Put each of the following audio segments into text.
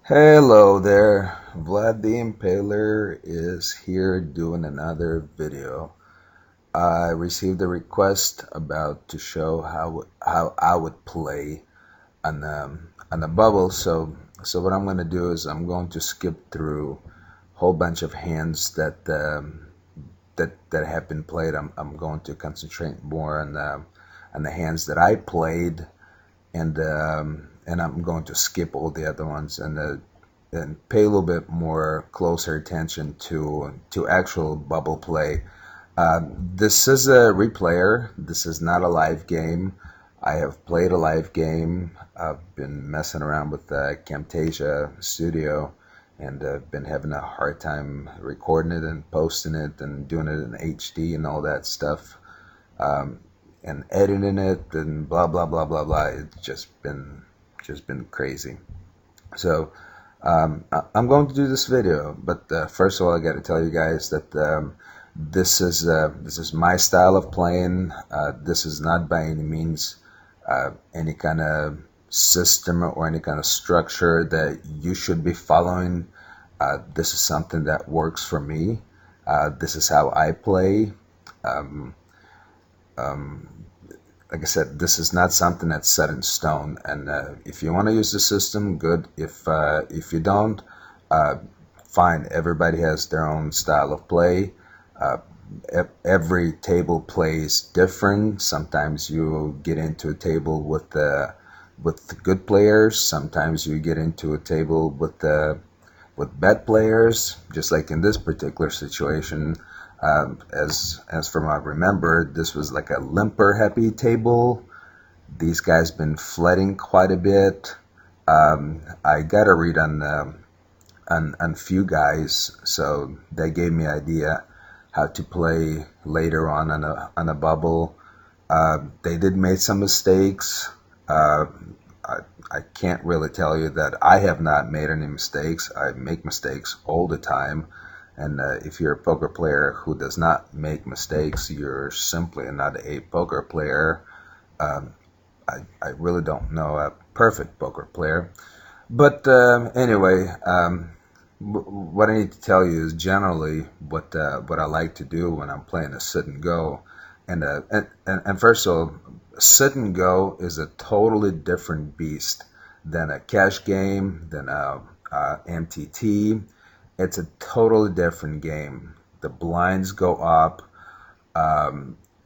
Hello there, Vlad the Impaler is here doing another video. I received a request about to show how I would play on the bubble. So what I'm going to do is I'm going to skip through a whole bunch of hands that have been played. I'm going to concentrate more on the hands that I played, and I'm going to skip all the other ones and pay a little bit more closer attention to actual bubble play. This is a replayer. This is not a live game. I have played a live game. I've been messing around with Camtasia Studio, and been having a hard time recording it and posting it and doing it in HD and all that stuff, and editing it and blah blah blah blah blah. It's just been crazy. So I'm going to do this video, but first of all, I got to tell you guys that this is my style of playing. This is not by any means any kind of system or any kind of structure that you should be following. This is something that works for me. This is how I play. Um, um, like I said, this is not something that's set in stone. And if you want to use the system, good. If you don't, uh, fine. Everybody has their own style of play. Uh, every table plays different. Sometimes you get into a table with good players. Sometimes you get into a table with bad players. Just like in this particular situation, as from what I remember, this was like a limper happy table. These guys been flooding quite a bit. I got a read on few guys, so they gave me idea how to play later on a bubble. They did make some mistakes. Uh, I can't really tell you that I have not made any mistakes. I make mistakes all the time. And if you're a poker player who does not make mistakes, you're simply not a poker player. Um, I really don't know a perfect poker player. But anyway, what I need to tell you is generally what I like to do when I'm playing a sit and go. And first of all, sit and go is a totally different beast than a cash game, than a MTT. It's a totally different game. The blinds go up.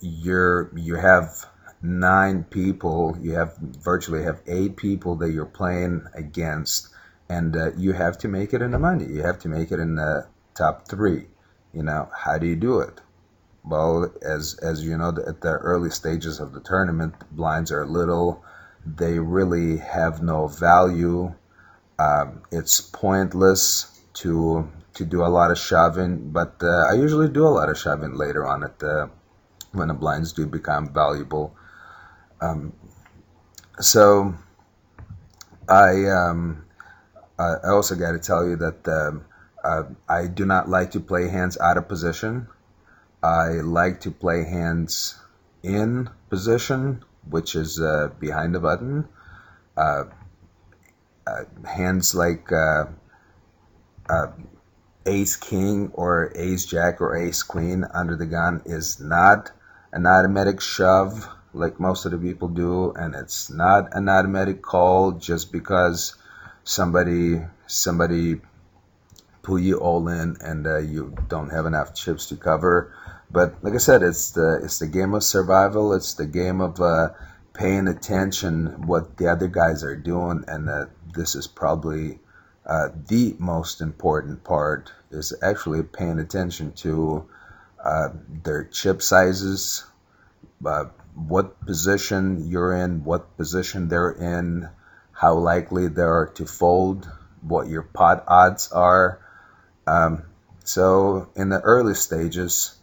You have nine people. You have virtually have eight people that you're playing against, and you have to make it in the money. You have to make it in the top three. How do you do it? Well, as you know, at the early stages of the tournament, the blinds are little. They really have no value. It's pointless to do a lot of shoving, but I usually do a lot of shoving later on when the blinds do become valuable. Um, so I I also got to tell you that I do not like to play hands out of position. I like to play hands in position, which is behind the button. Uh, Hands like uh, ace king or ace jack or ace queen under the gun is not an automatic shove like most of the people do, and it's not an automatic call just because somebody pull you all in and you don't have enough chips to cover. But like I said, it's the game of survival. It's the game of paying attention what the other guys are doing, and this is probably the most important part is actually paying attention to their chip sizes, what position you're in, what position they're in, how likely they are to fold, what your pot odds are. Um, so um, in the early stages,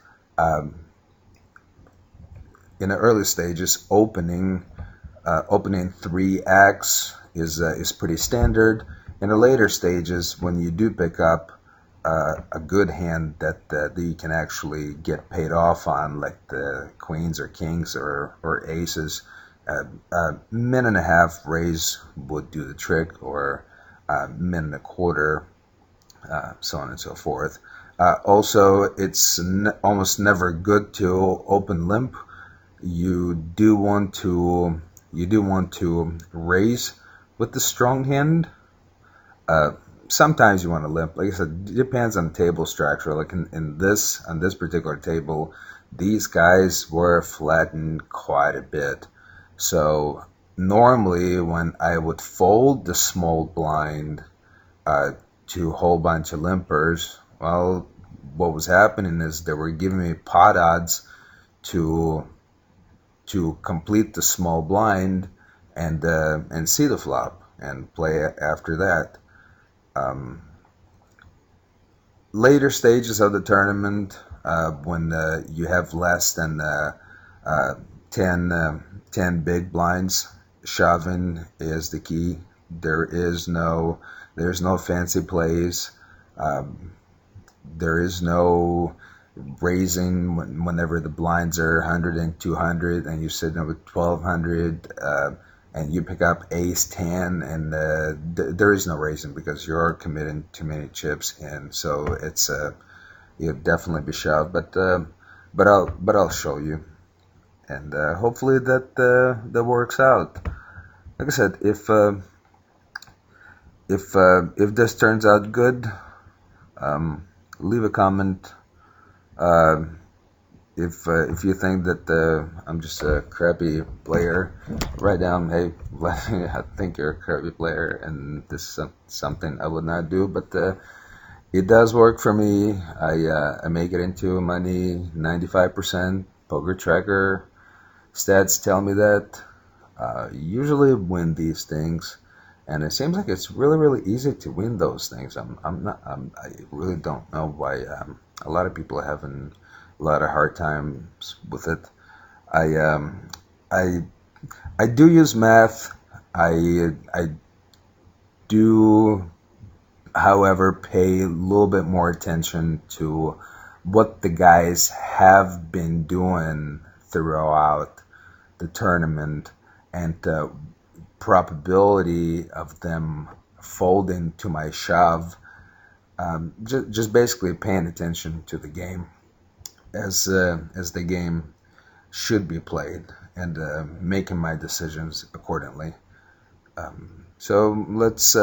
opening 3x is pretty standard. In the later stages, when you do pick up a good hand that you can actually get paid off on, like the queens or kings or aces, min and a half raise would do the trick, or minute and a quarter, so on and so forth. Also, it's almost never good to open limp. You do want to raise with the strong hand. Sometimes you want to limp. Like I said, it depends on table structure. Like on this particular table, these guys were flattened quite a bit. So normally when I would fold the small blind to a whole bunch of limpers, well, what was happening is they were giving me pot odds to complete the small blind and see the flop and play after that. Later stages of the tournament, when you have less than 10 big blinds, shoving is the key. There's no fancy plays. There is no raising whenever the blinds are 100 and 200 and you're sitting with 1200 and you pick up ace 10 and there is no raising because you're committing too many chips in, so it's you'll definitely be shoved, but I'll show you, and hopefully that works out. Like I said, if this turns out good, leave a comment. If you think that I'm just a crappy player, write down, hey, I think you're a crappy player, and this is something I would not do, but it does work for me. I make it into money 95%. Poker Tracker stats tell me that. Usually win these things, and it seems like it's really easy to win those things. I really don't know why a lot of people are having a lot of hard times with it. I do use math. I do, however, pay a little bit more attention to what the guys have been doing throughout the tournament and the probability of them folding to my shove. Just basically paying attention to the game as the game should be played, and making my decisions accordingly. So let's